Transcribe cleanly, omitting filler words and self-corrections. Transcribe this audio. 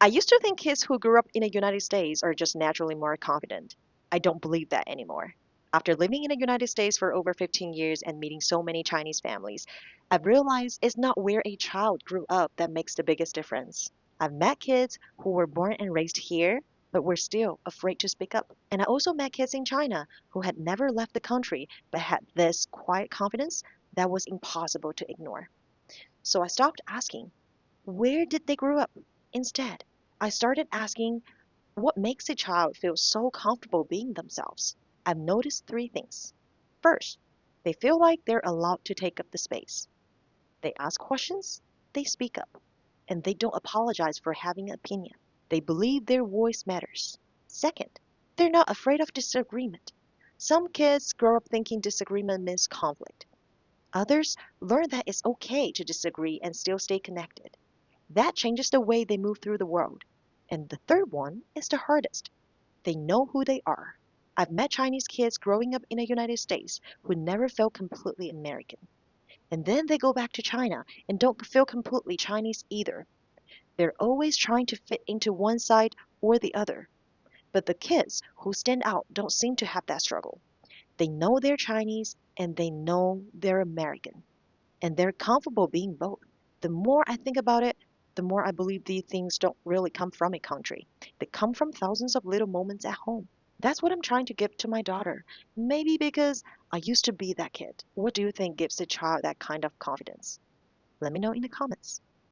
I used to think kids who grew up in the United States are just naturally more confident. I don't believe that anymore. After living in the United States for over 15 years and meeting so many Chinese families, I've realized it's not where a child grew up that makes the biggest difference. I've met kids who were born and raised here, but were still afraid to speak up. And I also met kids in China who had never left the country but had this quiet confidence that was impossible to ignore. So I stopped asking, where did they grow up? Instead, I started asking, what makes a child feel so comfortable being themselves? I've noticed three things. First, they feel like they're allowed to take up the space. They ask questions, they speak up, and they don't apologize for having an opinion. They believe their voice matters. Second, they're not afraid of disagreement. Some kids grow up thinking disagreement means conflict. Others learn that it's okay to disagree and still stay connected. That changes the way they move through the world. And the third one is the hardest. They know who they are. I've met Chinese kids growing up in the United States who never felt completely American. And then they go back to China and don't feel completely Chinese either. They're always trying to fit into one side or the other. But the kids who stand out don't seem to have that struggle. They know they're Chinese and they know they're American. And they're comfortable being both. The more I think about it, the more I believe these things don't really come from a country. They come from thousands of little moments at home. That's what I'm trying to give to my daughter. Maybe because I used to be that kid. What do you think gives a child that kind of confidence? Let me know in the comments.